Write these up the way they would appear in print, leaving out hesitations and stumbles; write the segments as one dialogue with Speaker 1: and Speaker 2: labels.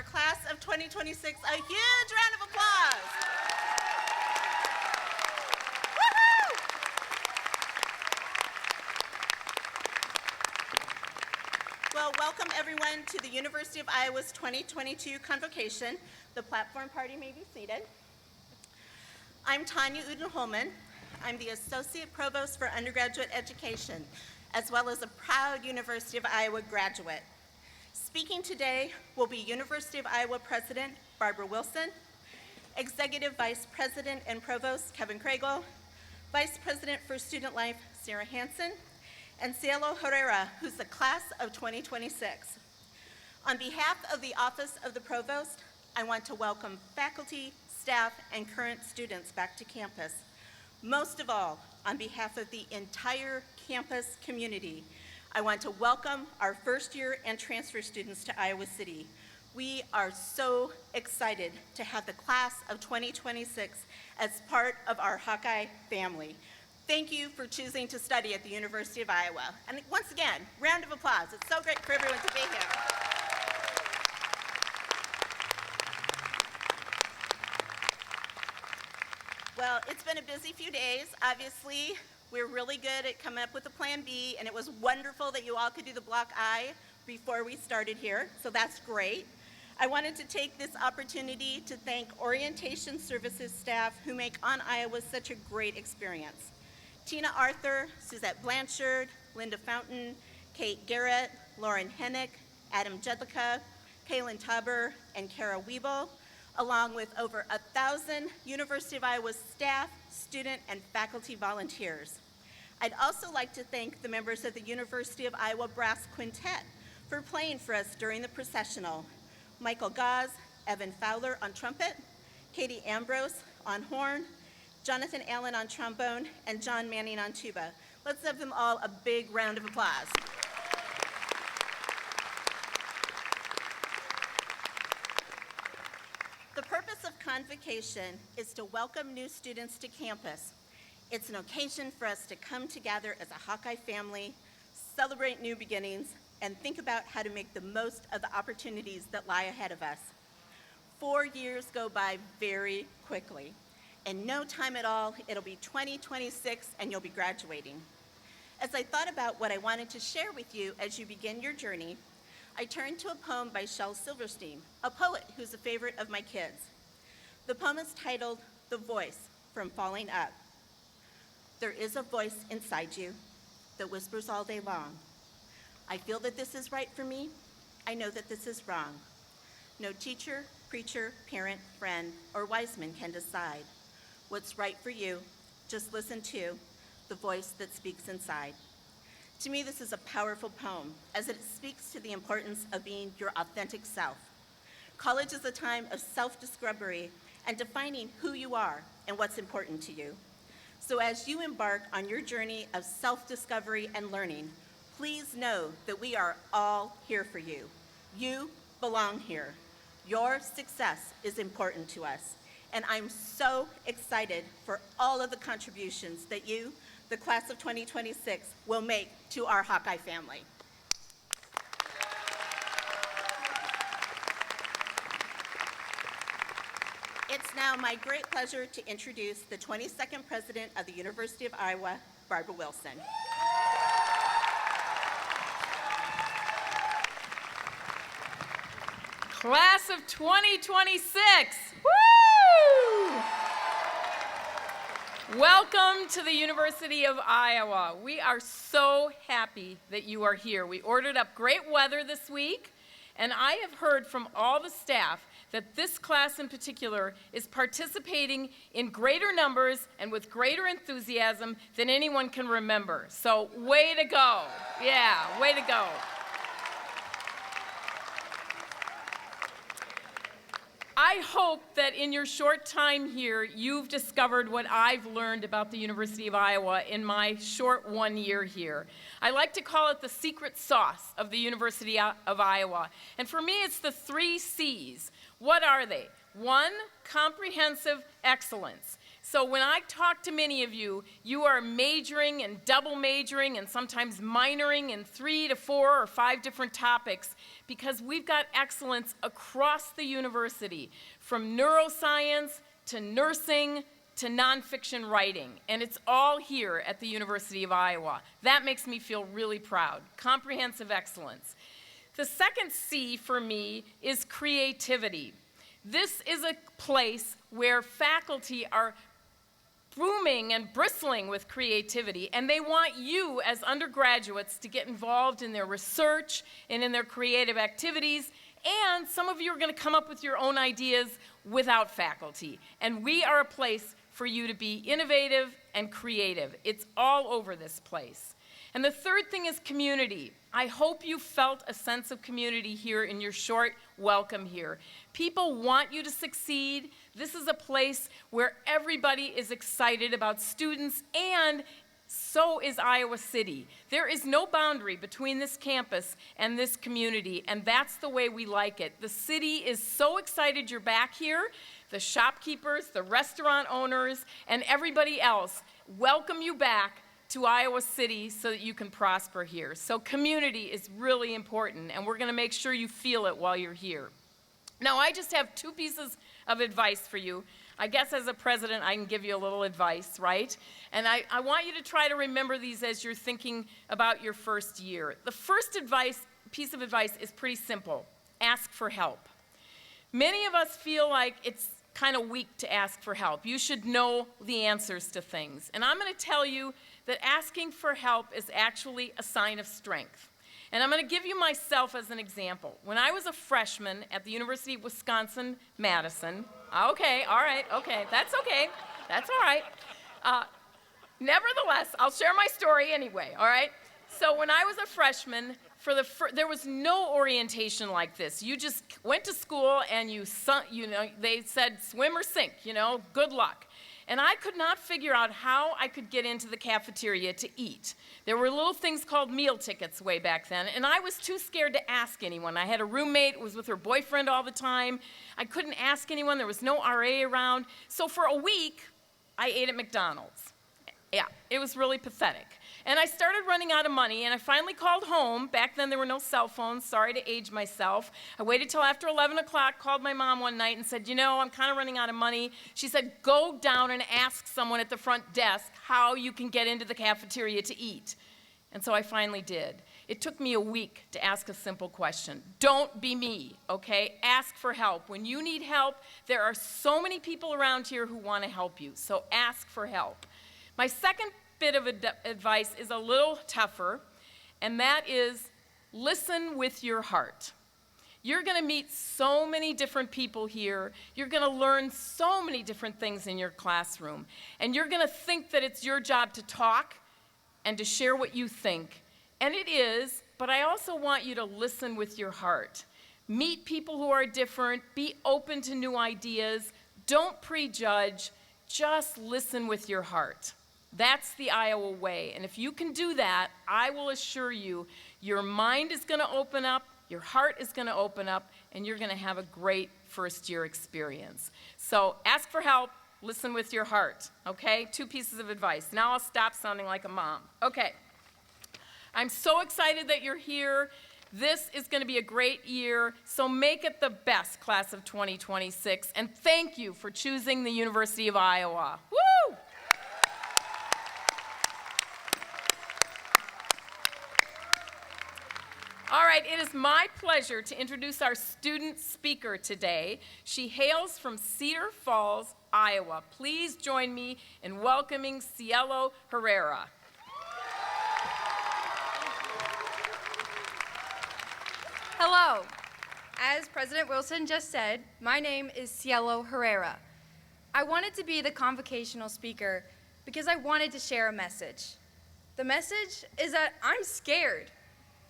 Speaker 1: class of 2026 a huge round of applause. Woo-hoo! Well, welcome everyone to the University of Iowa's 2022 Convocation. The platform party may be seated. I'm Tanya Uden-Holman. I'm the Associate Provost for Undergraduate Education, as well as a proud University of Iowa graduate. Speaking today will be University of Iowa President Barbara Wilson, Executive Vice President and Provost Kevin Craigle, Vice President for Student Life Sarah Hansen, and Cielo Herrera, who's the class of 2026. On behalf of the Office of the Provost, I want to welcome faculty, staff, and current students back to campus. Most of all, on behalf of the entire campus community, I want to welcome our first-year and transfer students to Iowa City. We are so excited to have the class of 2026 as part of our Hawkeye family. Thank you for choosing to study at the University of Iowa. And once again, round of applause. It's so great for everyone to be here. Well, it's been a busy few days. Obviously, we're really good at coming up with a plan B, and it was wonderful that you all could do the block I before we started here, so that's great. I wanted to take this opportunity to thank Orientation Services staff who make On Iowa such a great experience. Tina Arthur, Suzette Blanchard, Linda Fountain, Kate Garrett, Lauren Hennick, Adam Jedlicka, Kaylin Tauber, and Kara Wiebel, along with over 1,000 University of Iowa staff, student, and faculty volunteers. I'd also like to thank the members of the University of Iowa Brass Quintet for playing for us during the processional. Michael Gause, Evan Fowler on trumpet, Katie Ambrose on horn, Jonathan Allen on trombone, and John Manning on tuba. Let's give them all a big round of applause. The purpose of Convocation is to welcome new students to campus. It's an occasion for us to come together as a Hawkeye family, celebrate new beginnings, and think about how to make the most of the opportunities that lie ahead of us. 4 years go by very quickly. In no time at all, it'll be 2026 and you'll be graduating. As I thought about what I wanted to share with you as you begin your journey, I turned to a poem by Shel Silverstein, a poet who's a favorite of my kids. The poem is titled, "The Voice from Falling Up." There is a voice inside you that whispers all day long. I feel that this is right for me. I know that this is wrong. No teacher, preacher, parent, friend, or wise man can decide what's right for you. Just listen to the voice that speaks inside. To me, this is a powerful poem, as it speaks to the importance of being your authentic self. College is a time of self-discovery and defining who you are and what's important to you. So as you embark on your journey of self-discovery and learning, please know that we are all here for you. You belong here. Your success is important to us. And I'm so excited for all of the contributions that you, the class of 2026, will make to our Hawkeye family. It's now my great pleasure to introduce the 22nd President of the University of Iowa, Barbara Wilson.
Speaker 2: Class of 2026, woo! Welcome to the University of Iowa. We are so happy that you are here. We ordered up great weather this week, and I have heard from all the staff that this class in particular is participating in greater numbers and with greater enthusiasm than anyone can remember. So way to go. Yeah, way to go. I hope that in your short time here, you've discovered what I've learned about the University of Iowa in my short 1 year here. I like to call it the secret sauce of the University of Iowa. And for me, it's the 3 C's. What are they? 1, comprehensive excellence. So so when I talk to many of you, you are majoring and double majoring and sometimes minoring in 3 to 4 or 5 different topics because we've got excellence across the university, from neuroscience to nursing to nonfiction writing, and it's all here at the University of Iowa. That makes me feel really proud. Comprehensive excellence. The second C for me is creativity. This is a place where faculty are booming and bristling with creativity, and they want you as undergraduates to get involved in their research and in their creative activities, and some of you are going to come up with your own ideas without faculty, and we are a place for you to be innovative and creative. It's all over this place. And the third thing is community. I hope you felt a sense of community here in your short welcome here. People want you to succeed. This is a place where everybody is excited about students, and so is Iowa City. There is no boundary between this campus and this community, and that's the way we like it. The city is so excited you're back here. The shopkeepers, the restaurant owners, and everybody else welcome you back to Iowa City so that you can prosper here. So community is really important, and we're going to make sure you feel it while you're here. Now, I just have 2 pieces of advice for you. I guess as a president, I can give you a little advice, right? And I want you to try to remember these as you're thinking about your first year. The first piece of advice is pretty simple. Ask for help. Many of us feel like it's kind of weak to ask for help. You should know the answers to things. And I'm going to tell you that asking for help is actually a sign of strength. And I'm going to give you myself as an example. When I was a freshman at the University of Wisconsin-Madison, okay, all right, okay, that's all right. Nevertheless, I'll share my story anyway, all right? So when I was a freshman, there was no orientation like this. You just went to school and they said swim or sink, good luck. And I could not figure out how I could get into the cafeteria to eat. There were little things called meal tickets way back then, and I was too scared to ask anyone. I had a roommate who was with her boyfriend all the time. I couldn't ask anyone. There was no RA around. So for a week, I ate at McDonald's. Yeah, it was really pathetic. And I started running out of money, and I finally called home. Back then, there were no cell phones. Sorry to age myself. I waited till after 11 o'clock, called my mom one night and said, I'm kind of running out of money. She said, go down and ask someone at the front desk how you can get into the cafeteria to eat. And so I finally did. It took me a week to ask a simple question. Don't be me, okay? Ask for help. When you need help, there are so many people around here who want to help you, so ask for help. My second bit of advice is a little tougher, and that is listen with your heart. You're going to meet so many different people here. You're going to learn so many different things in your classroom, and you're going to think that it's your job to talk and to share what you think. And it is, but I also want you to listen with your heart. Meet people who are different. Be open to new ideas. Don't prejudge. Just listen with your heart. That's the Iowa way. And if you can do that, I will assure you, your mind is going to open up, your heart is going to open up, and you're going to have a great first-year experience. So ask for help, listen with your heart, okay? 2 pieces of advice. Now I'll stop sounding like a mom. Okay. I'm so excited that you're here. This is going to be a great year, so make it the best class of 2026. And thank you for choosing the University of Iowa. Woo! All right, it is my pleasure to introduce our student speaker today. She hails from Cedar Falls, Iowa. Please join me in welcoming Cielo Herrera.
Speaker 3: Hello. As President Wilson just said, my name is Cielo Herrera. I wanted to be the convocational speaker because I wanted to share a message. The message is that I'm scared.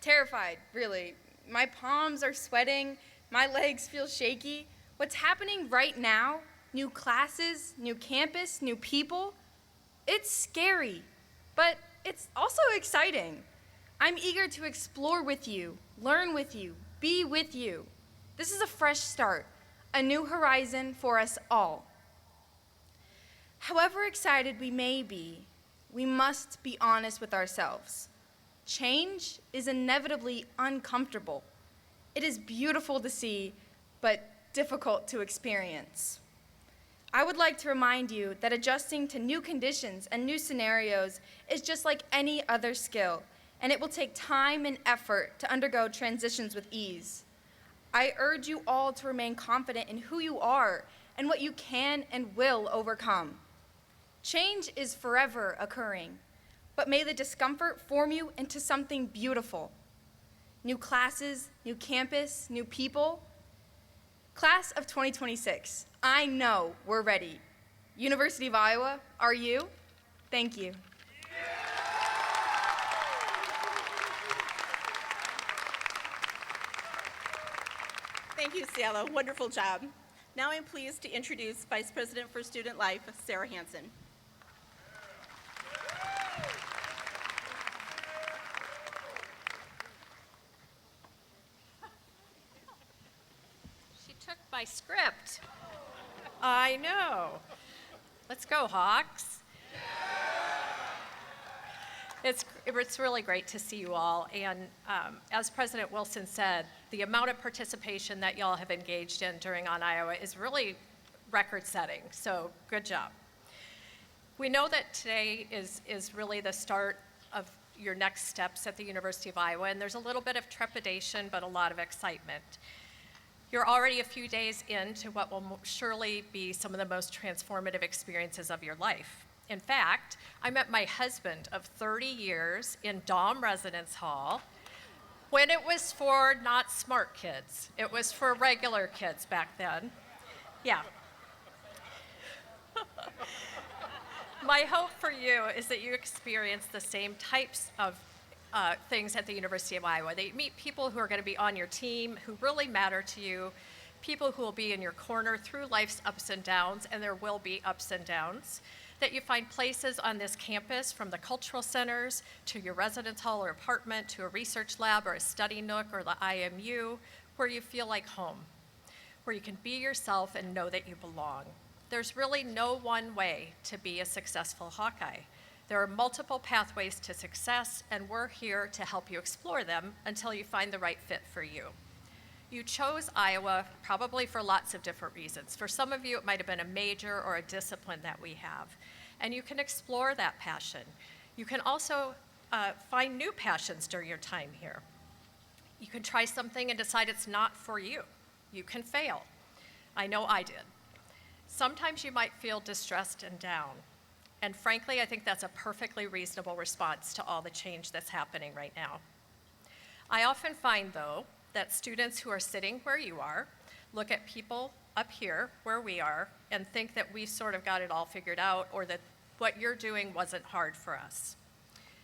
Speaker 3: Terrified, really. My palms are sweating, my legs feel shaky. What's happening right now, new classes, new campus, new people, it's scary, but it's also exciting. I'm eager to explore with you, learn with you, be with you. This is a fresh start, a new horizon for us all. However excited we may be, we must be honest with ourselves. Change is inevitably uncomfortable. It is beautiful to see, but difficult to experience. I would like to remind you that adjusting to new conditions and new scenarios is just like any other skill, and it will take time and effort to undergo transitions with ease. I urge you all to remain confident in who you are and what you can and will overcome. Change is forever occurring, but may the discomfort form you into something beautiful. New classes, new campus, new people. Class of 2026, I know we're ready. University of Iowa, are you? Thank you.
Speaker 1: Thank you, Cielo. Wonderful job. Now I'm pleased to introduce Vice President for Student Life, Sarah Hansen.
Speaker 4: She took my script. I know. Let's go, Hawks. It's really great to see you all. And as President Wilson said, the amount of participation that y'all have engaged in during On Iowa is really record-setting. So good job. We know that today is really the start of your next steps at the University of Iowa, and there's a little bit of trepidation, but a lot of excitement. You're already a few days into what will surely be some of the most transformative experiences of your life. In fact, I met my husband of 30 years in Dom Residence Hall when it was for not smart kids. It was for regular kids back then. Yeah. My hope for you is that you experience the same types of things at the University of Iowa. That you meet people who are going to be on your team, who really matter to you, people who will be in your corner through life's ups and downs, and there will be ups and downs. That you find places on this campus, from the cultural centers to your residence hall or apartment to a research lab or a study nook or the IMU, where you feel like home, where you can be yourself and know that you belong. There's really no one way to be a successful Hawkeye. There are multiple pathways to success, and we're here to help you explore them until you find the right fit for you. You chose Iowa probably for lots of different reasons. For some of you, it might have been a major or a discipline that we have, and you can explore that passion. You can also find new passions during your time here. You can try something and decide it's not for you. You can fail. I know I did. Sometimes you might feel distressed and down, and frankly, I think that's a perfectly reasonable response to all the change that's happening right now. I often find, though, that students who are sitting where you are look at people up here where we are and think that we sort of got it all figured out, or that what you're doing wasn't hard for us.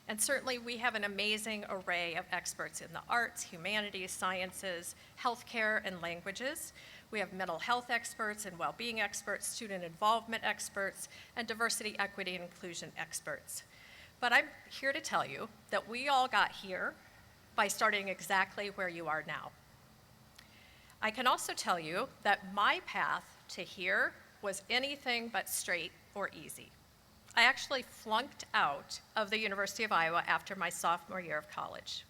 Speaker 4: And certainly we have an amazing array of experts in the arts, humanities, sciences, healthcare, and languages. We have mental health experts and well-being experts, student involvement experts, and diversity, equity, and inclusion experts. But I'm here to tell you that we all got here by starting exactly where you are now. I can also tell you that my path to here was anything but straight or easy. I actually flunked out of the University of Iowa after my sophomore year of college.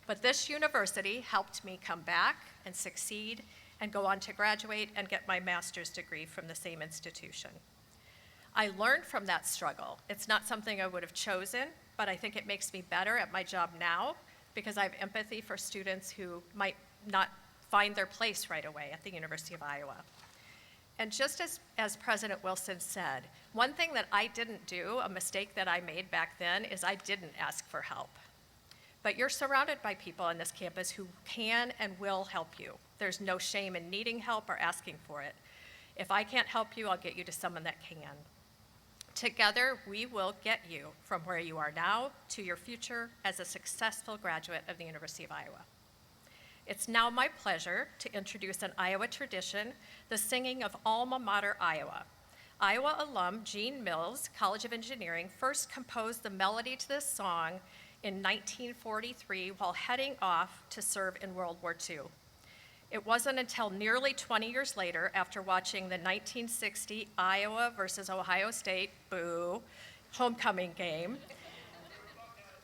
Speaker 4: But this university helped me come back and succeed and go on to graduate and get my master's degree from the same institution. I learned from that struggle. It's not something I would have chosen, but I think it makes me better at my job now because I have empathy for students who might not find their place right away at the University of Iowa. And just as President Wilson said, one thing that I didn't do, a mistake that I made back then, is I didn't ask for help. But you're surrounded by people on this campus who can and will help you. There's no shame in needing help or asking for it. If I can't help you, I'll get you to someone that can. Together, we will get you from where you are now to your future as a successful graduate of the University of Iowa. It's now my pleasure to introduce an Iowa tradition, the singing of Alma Mater, Iowa. Iowa alum Gene Mills, College of Engineering, first composed the melody to this song in 1943 while heading off to serve in World War II. It wasn't until nearly 20 years later, after watching the 1960 Iowa versus Ohio State, boo, homecoming game,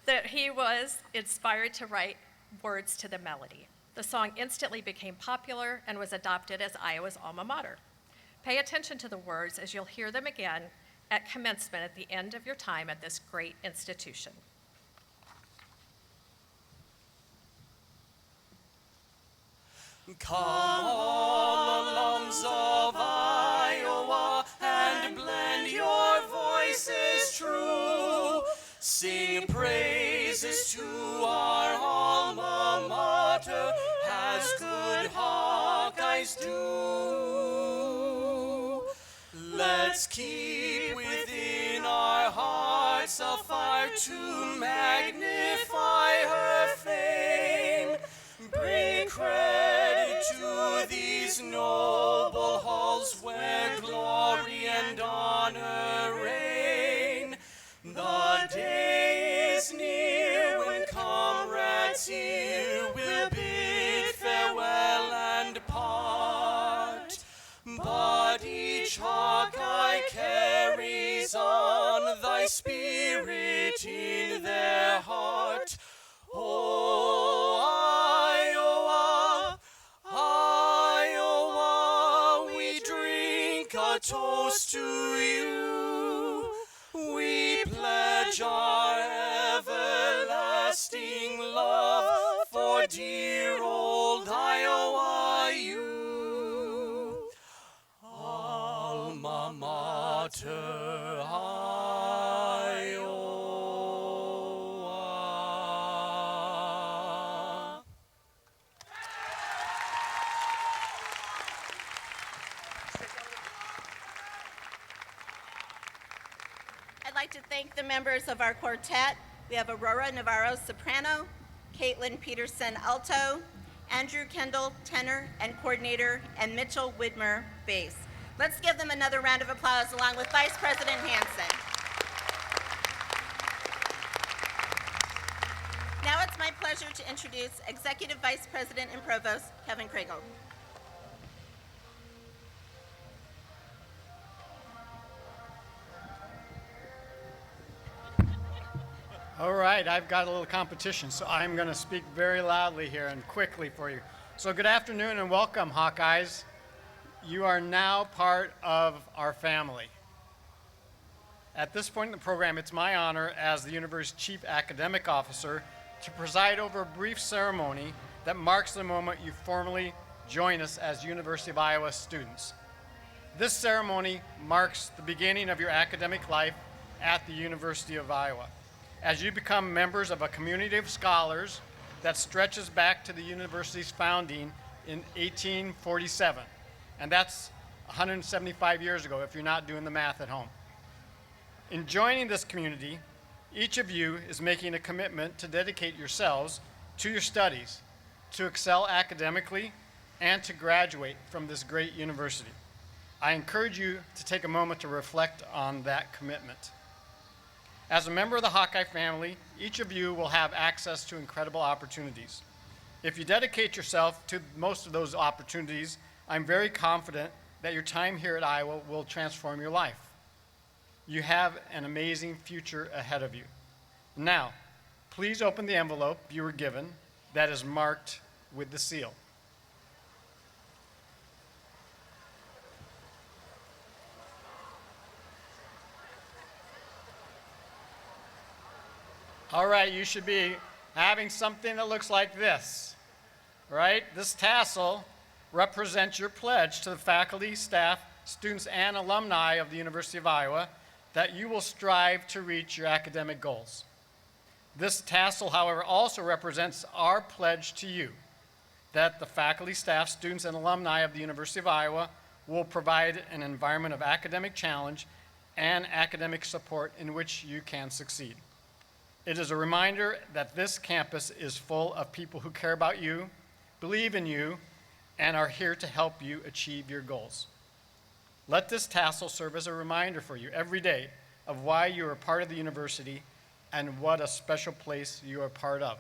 Speaker 4: that he was inspired to write words to the melody. The song instantly became popular and was adopted as Iowa's alma mater. Pay attention to the words as you'll hear them again at commencement at the end of your time at this great institution.
Speaker 5: Come all alums of Iowa and blend your voices true. Sing praises to our alma mater as good Hawkeyes do. Let's keep within our hearts a fire to magnify her fame. Bring credit to these noble halls where glory and honor reign. The day is near when comrades here will bid farewell and part. But each Hawkeye carries on thy spirit in their heart. Oh, Iowa, we drink a toast to you. We pledge our everlasting love for dear old Iowa, you. Alma mater, Iowa.
Speaker 1: I'd like to thank the members of our quartet. We have Aurora Navarro, soprano, Caitlin Peterson, alto, Andrew Kendall, tenor and coordinator, and Mitchell Widmer, bass. Let's give them another round of applause along with Vice President Hanson. Now it's my pleasure to introduce Executive Vice President and Provost, Kevin Craigle.
Speaker 6: All right, I've got a little competition, so I'm going to speak very loudly here and quickly for you. So good afternoon and welcome, Hawkeyes. You are now part of our family. At this point in the program, it's my honor as the university's Chief Academic Officer to preside over a brief ceremony that marks the moment you formally join us as University of Iowa students. This ceremony marks the beginning of your academic life at the University of Iowa, as you become members of a community of scholars that stretches back to the university's founding in 1847. And that's 175 years ago if you're not doing the math at home. In joining this community, each of you is making a commitment to dedicate yourselves to your studies, to excel academically, and to graduate from this great university. I encourage you to take a moment to reflect on that commitment. As a member of the Hawkeye family, each of you will have access to incredible opportunities. If you dedicate yourself to most of those opportunities, I'm very confident that your time here at Iowa will transform your life. You have an amazing future ahead of you. Now, please open the envelope you were given that is marked with the seal. All right, you should be having something that looks like this, right? This tassel represents your pledge to the faculty, staff, students, and alumni of the University of Iowa that you will strive to reach your academic goals. This tassel, however, also represents our pledge to you that the faculty, staff, students, and alumni of the University of Iowa will provide an environment of academic challenge and academic support in which you can succeed. It is a reminder that this campus is full of people who care about you, believe in you, and are here to help you achieve your goals. Let this tassel serve as a reminder for you every day of why you are part of the university and what a special place you are part of.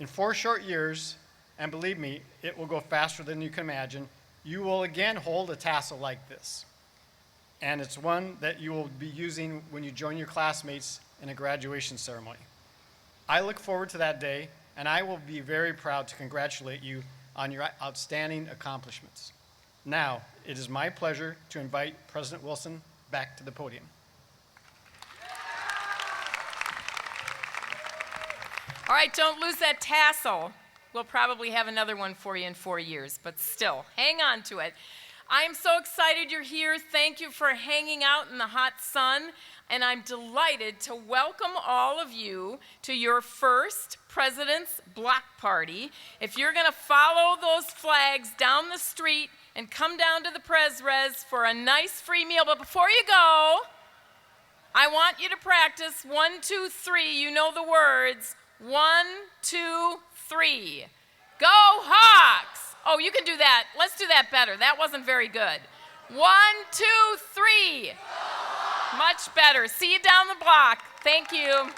Speaker 6: In 4 short years and believe me, it will go faster than you can imagine, you will again hold a tassel like this. And it's one that you will be using when you join your classmates in a graduation ceremony. I look forward to that day, and I will be very proud to congratulate you on your outstanding accomplishments. Now, it is my pleasure to invite President Wilson back to the podium.
Speaker 2: All right, don't lose that tassel. We'll probably have another one for you in 4 years, but still, hang on to it. I am so excited you're here. Thank you for hanging out in the hot sun, and I'm delighted to welcome all of you to your first President's Block Party. If you're going to follow those flags down the street and come down to the Pres-Res for a nice free meal, but before you go, I want you to practice 1, 2, 3. You know the words. 1, 2, 3. Go Hawks! Oh, you can do that. Let's do that better. That wasn't very good. 1, 2, 3. Much better. See you down the block. Thank you.